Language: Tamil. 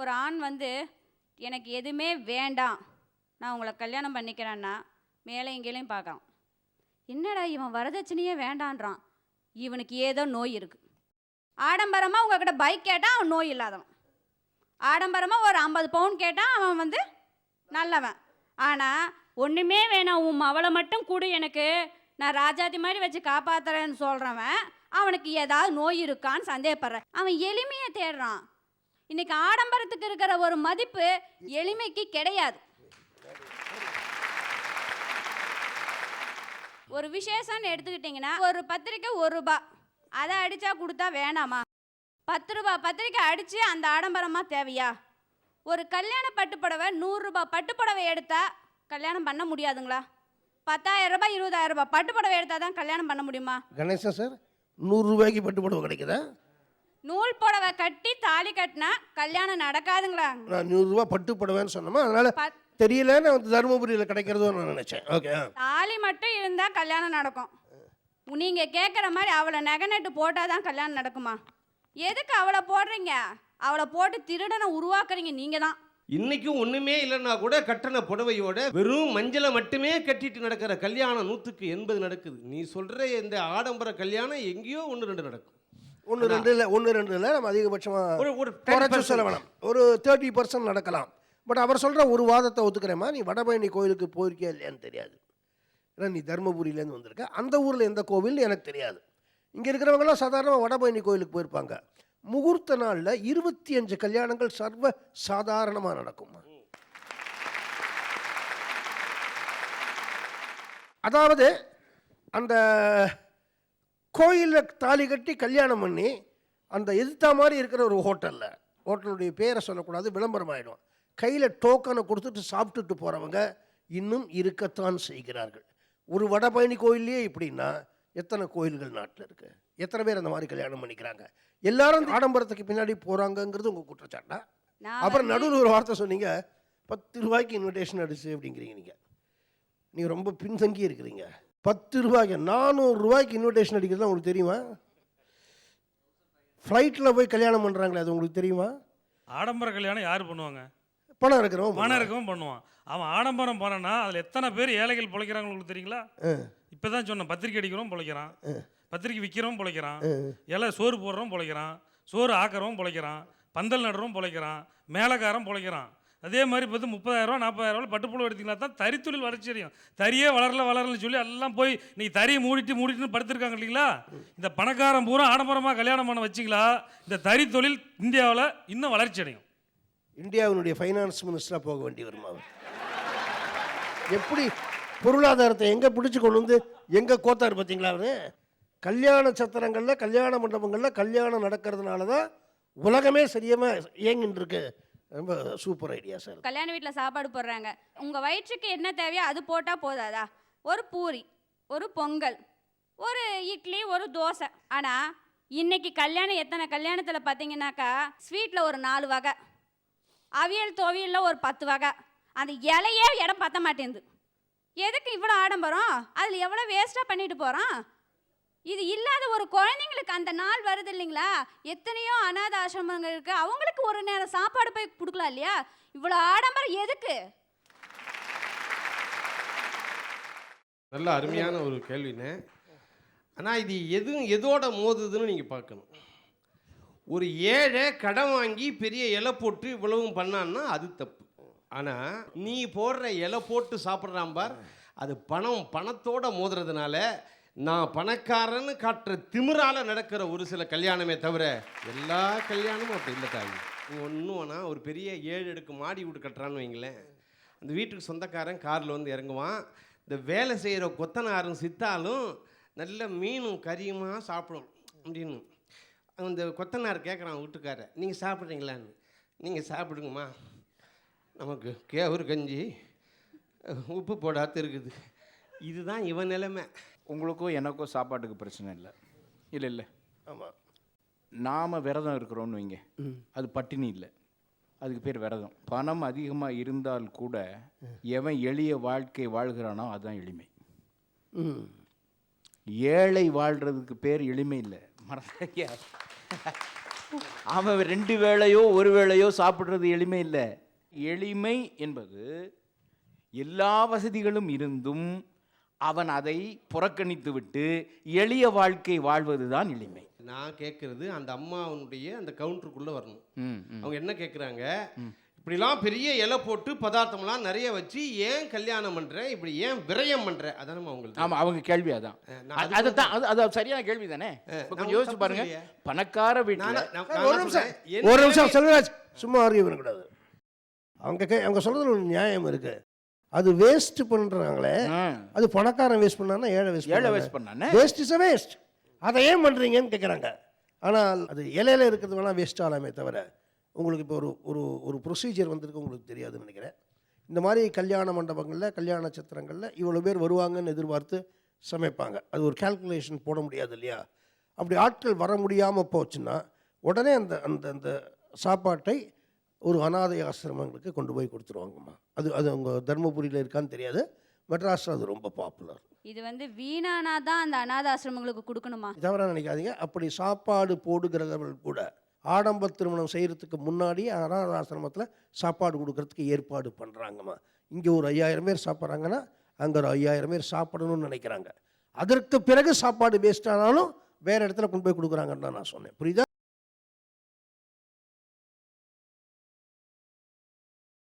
ஒரு ஆண் வந்து எனக்கு எதுவுமே வேண்டாம், நான் உங்களை கல்யாணம் பண்ணிக்கிறேன்னா மேலே எங்கேயும் பார்க்கலாம். என்னடா இவன் வரதட்சணையே வேண்டான்றான், இவனுக்கு ஏதோ நோய் இருக்குது. ஆடம்பரமாக உங்ககிட்ட பைக் கேட்டால் அவன் நோய் இல்லாதவன், ஆடம்பரமாக ஒரு 50 பவுன் கேட்டால் அவன் வந்து நல்லவன். ஆனால் ஒன்றுமே வேணாம், உன் அவளை மட்டும் கொடு எனக்கு, நான் ராஜாதி மாதிரி வச்சு காப்பாற்றுறேன்னு சொல்கிறவன் அவனுக்கு ஏதாவது நோய் இருக்கான்னு சந்தேகப்படுறேன். அவன் எளிமையை தேடுறான். இன்னைக்கு ஆடம்பரத்துக்கு இருக்கிற ஒரு மதிப்பு எளிமைக்கு கிடையாது. ஒரு விசேஷம்னு எடுத்துக்கிட்டிங்கன்னா ஒரு பத்திரிக்கை ₹1, அதை அடித்தா கொடுத்தா வேணாமா? ₹10 பத்திரிக்கை அடித்து அந்த ஆடம்பரமாக தேவையா? ஒரு கல்யாண பட்டுப்புடவை ₹100 பட்டுப்புடவை எடுத்தால் கல்யாணம் பண்ண முடியாதுங்களா? ₹10,000 ₹20,000 பட்டுப்புடவை எடுத்தால் தான் கல்யாணம் பண்ண முடியுமா? கணேசன் சார், ₹100 பட்டுப்புடவை கிடைக்குதா? நூல் புடவை கட்டி தாலி கட்டினா கல்யாணம் நடக்காதுங்களா? நான் ₹100 பட்டுப்புடவைன்னு சொன்னோமா, அதனால தெரியலன்னு தருமபுரியில் கிடைக்கிறதோ நான் நினைச்சேன். ஓகே, தாலி மட்டும் இருந்தால் கல்யாணம் நடக்கும். நீங்கள் கேட்குற மாதிரி அவளை நகை நட்டு போட்டால் தான் கல்யாணம் நடக்குமா? எதுக்கு அவளை போடுறீங்க? அவளை போட்டு திருடனை உருவாக்குறீங்க நீங்கள் தான். இன்னைக்கும் ஒண்ணுமே இல்லைன்னா கூட கட்டண புடவையோட வெறும் மஞ்சளை மட்டுமே கட்டிட்டு நடக்கிற கல்யாணம் 100க்கு 80 நடக்குது. நீ சொல்ற இந்த ஆடம்பர கல்யாணம் எங்கேயோ 1-2 நடக்கும். 1-2 இல்லை, நம்ம அதிகபட்சமாக குறைச்சி சொல்ல வேணாம், ஒரு 30% நடக்கலாம். பட் அவர் சொல்கிற ஒரு வாதத்தை ஒத்துக்கிறேம்மா, நீ வடபழனி கோயிலுக்கு போயிருக்கியா இல்லையான்னு தெரியாது. ஏன்னா நீ தருமபுரியிலேருந்து வந்திருக்க, அந்த ஊரில் எந்த கோவில் எனக்கு தெரியாது. இங்கே இருக்கிறவங்களாம் சாதாரணமாக வடபழனி கோயிலுக்கு போயிருப்பாங்க. முகூர்த்த நாளில் 25 கல்யாணங்கள் சர்வ சாதாரணமாக நடக்குமா? அதாவது அந்த கோயிலில் தாலி கட்டி கல்யாணம் பண்ணி அந்த எதிர்த்தா மாதிரி இருக்கிற ஒரு ஹோட்டலுடைய பேரை சொல்லக்கூடாது, விளம்பரம் ஆகிடும், கையில் டோக்கனை கொடுத்துட்டு சாப்பிட்டுட்டு போகிறவங்க இன்னும் இருக்கத்தான் செய்கிறார்கள். ஒரு வடபழனி கோயிலே இப்படின்னா எத்தனை கோயில்கள் நாட்டில் இருக்குது? எத்தனை பேர் அந்த மாதிரி கல்யாணம் பண்ணிக்கிறாங்க? எல்லாரும் ஆடம்பரத்துக்கு பின்னாடி போகிறாங்கங்கிறது உங்கள் குற்றச்சாட்டா? அப்புறம் நடுவில் ஒரு வார்த்தை சொன்னீங்க, ₹10 இன்விடேஷன் அடிச்சு அப்படிங்கிறீங்க. நீங்கள் ரொம்ப பின்தங்கி இருக்கிறீங்க. ₹10 ₹400 இன்விடேஷன் அடிக்கிறது உங்களுக்கு தெரியுமா? ஃப்ளைட்டில் போய் கல்யாணம் பண்ணுறாங்களே, அது உங்களுக்கு தெரியுமா? ஆடம்பர கல்யாணம் யார் பண்ணுவாங்க? பணம் இருக்கிறவன் பண்ணுவான். அவன் ஆடம்பரம் பண்ணனா அதில் எத்தனை பேர் ஏழைகள் பிழைக்கிறாங்க உங்களுக்கு தெரியுங்களா? இப்போ தான் சொன்னேன், பத்திரிக்கை அடிக்கிறோம் பிழைக்கிறான், பத்திரிக்கை விற்கிறோம் பிழைக்கிறான், இலை சோறு போடுறோம் பிழைக்கிறான், சோறு ஆக்கிறோம் பிழைக்கிறான், பந்தல் நடுறோம் பிழைக்கிறான், மேலக்காரம் பிழைக்கிறான். அதே மாதிரி பார்த்து ₹30,000 ₹40,000 பட்டுப்புழு எடுத்திங்கன்னா தான் தறி தொழில் வளர்ச்சி அடையும். தறியே வளரலன்னு சொல்லி எல்லாம் போய் நீ தறியை மூடிட்டு படுத்திருக்காங்க இல்லைங்களா? இந்த பணக்காரன் பூரா ஆடம்பரமாக கல்யாணம் பண்ண வச்சிங்களா, இந்த தறி தொழில் இந்தியாவில் இன்னும் வளர்ச்சி அடையும். இந்தியாவினுடைய ஃபைனான்ஸ் மினிஸ்டராக போக வேண்டி வருமா? எப்படி பொருளாதாரத்தை எங்கே பிடிச்சி கொண்டு வந்து எங்கே கோத்தார் பார்த்தீங்களா? கல்யாண சத்திரங்களில் கல்யாண மண்டபங்களில் கல்யாணம் நடக்கிறதுனால தான் உலகமே சரியாக இயங்கின்னு இருக்கு. ரொம்ப சூப்பர் ஐடியா சார். கல்யாண வீட்டில் சாப்பாடு போடுறாங்க, உங்கள் வயிற்றுக்கு என்ன தேவையோ அது போட்டால் போதாதா? ஒரு பூரி, ஒரு பொங்கல், ஒரு இட்லி, ஒரு தோசை. ஆனால் இன்னைக்கு கல்யாணம் எத்தனை கல்யாணத்தில் பார்த்தீங்கன்னாக்கா ஸ்வீட்டில் ஒரு 4 வகை, அவியல் துவையலில் ஒரு 10 வகை, அந்த இலையே இடம் பற்ற மாட்டேங்குது. எதுக்கு இவ்வளோ ஆடம்பரம்? அதில் எவ்வளோ வேஸ்ட்டாக பண்ணிட்டு போகிறான்? இது இல்லாத ஒரு குழந்தைங்களுக்கு அந்த நாள் வருது இல்லைங்களா? எத்தனையோ அநாத ஆசிரமங்கள் இருக்குது, அவங்களுக்கு ஒரு நேரம் சாப்பாடு போய் கொடுக்கலாம் இல்லையா? இவ்வளோ ஆடம்பரம் எதுக்கு? நல்ல அருமையான ஒரு கேள்விண்ணே. ஆனால் இது எதோட மோதுதுன்னு நீங்கள் பார்க்கணும். ஒரு ஏழை கடன் வாங்கி பெரிய இலை போட்டு இவ்வளவும் பண்ணான்னா அது தப்பு. ஆனால் நீ போடுற இலை போட்டு சாப்பிட்றான் பார், அது பணத்தோட மோதுறதுனால நான் பணக்காரன்னு காட்டுற திமிரால நடக்கிற ஒரு சில கல்யாணமே தவிர எல்லா கல்யாணமும் அப்படி இல்லை தாய். நீங்கள் ஒன்றும் வேணால் ஒரு பெரிய 7 அடுக்கு மாடி வீடு கட்டுறான்னு வைங்களேன், அந்த வீட்டுக்கு சொந்தக்காரன் காரில் வந்து இறங்குவான், இந்த வேலை செய்கிற கொத்தனாரும் சித்தாலும் நல்ல மீனும் கறியுமா சாப்பிடும் அப்படின்னு. அந்த கொத்தனார் கேட்குறான் வீட்டுக்காரர், நீங்கள் சாப்பிட்றீங்களான்னு. நீங்கள் சாப்பிடுங்கம்மா, நமக்கு கேவுரு கஞ்சி உப்பு போடாது இருக்குது. இதுதான் இவன் நிலைமை. உங்களுக்கும் எனக்கும் சாப்பாட்டுக்கு பிரச்சனை இல்லை. ஆமாம், நாம் விரதம் இருக்கிறோன்னு வைங்க, அது பட்டினி இல்லை, அதுக்கு பேர் விரதம். பணம் அதிகமாக இருந்தால் கூட எவன் எளிய வாழ்க்கை வாழ்கிறானோ அதுதான் எளிமை. ஏழை வாழ்கிறதுக்கு பேர் எளிமை இல்லை. மறந்துயா அவன் 2 வேளையோ 1 வேளையோ சாப்பிட்றது எளிமை இல்லை. எளிமை என்பது எல்லா வசதிகளும் இருந்தும் அவன் அதை புறக்கணித்து விட்டு எளிய வாழ்க்கை வாழ்வதுதான் எளிமை. நான் கேட்கறது அந்த அம்மாவனுடைய அந்த கவுண்டருக்குள்ளே வரணும். ம், ம். அவங்க என்ன கேட்குறாங்க, இப்படிலாம் பெரிய இலை போட்டு பதார்த்தம்லாம் நிறைய வச்சு ஏன் கல்யாணம் பண்ணுற, இப்படி ஏன் விரயம் பண்ணுற, அதானம்மா அவங்களுக்கு. ஆமா, அவங்க கேள்வி அதான். அதுதான் அது சரியான கேள்வி தானே. கொஞ்சம் யோசிச்சு பாருங்க. பணக்கார வீட்டில் ஒரு நிமிஷம் செல்வராஜ், சும்மா ஆர்கியூ பண்ணக்கூடாது. அவங்க சொல்றதுல ஒரு நியாயம் இருக்கு. அது வேஸ்ட் பண்றாங்களே, அது பணக்காரன் வேஸ்ட் பண்ணானா ஏழை வேஸ்ட் பண்ணானே. Waste is a waste. அதை ஏன் பண்றீங்கன்னு கேட்குறாங்க. ஆனால் அது இலையில இருக்கிறது வேணால் வேஸ்ட் ஆகலாமே தவிர, உங்களுக்கு இப்போ ஒரு ப்ரொசீஜர் வந்திருக்கு, உங்களுக்கு தெரியாதுன்னு நினைக்கிறேன். இந்த மாதிரி கல்யாண மண்டபங்களில் கல்யாண நட்சத்திரங்களில் இவ்வளோ பேர் வருவாங்கன்னு எதிர்பார்த்து சமைப்பாங்க. அது ஒரு கால்குலேஷன் போட முடியாது இல்லையா? அப்படி ஆட்கள் வர முடியாமல் போச்சுன்னா உடனே அந்த அந்த அந்த சாப்பாட்டை ஒரு அனாதை ஆசிரமங்களுக்கு கொண்டு போய் கொடுத்துருவாங்கம்மா. அது அவங்க தர்மபுரியில் இருக்கான்னு தெரியாது, மெட்ராஸில் அது ரொம்ப பாப்புலர். இது வந்து வீணானா தான் அந்த அநாத ஆசிரமங்களுக்கு கொடுக்கணுமா? தவறாக நினைக்காதீங்க. அப்படி சாப்பாடு போடுகிறவர்கள் கூட ஆடம்ப திருமணம் செய்கிறதுக்கு முன்னாடி அனாத ஆசிரமத்தில் சாப்பாடு கொடுக்கறதுக்கு ஏற்பாடு பண்ணுறாங்கம்மா. இங்கே ஒரு 5000 பேர் சாப்பிட்றாங்கன்னா அங்கே ஒரு 5000 பேர் சாப்பிடணும்னு நினைக்கிறாங்க. அதற்கு பிறகு சாப்பாடு வேஸ்ட் ஆனாலும் வேறு இடத்துல கொண்டு போய் கொடுக்குறாங்கன்னு தான் நான் சொன்னேன். புரியுதா?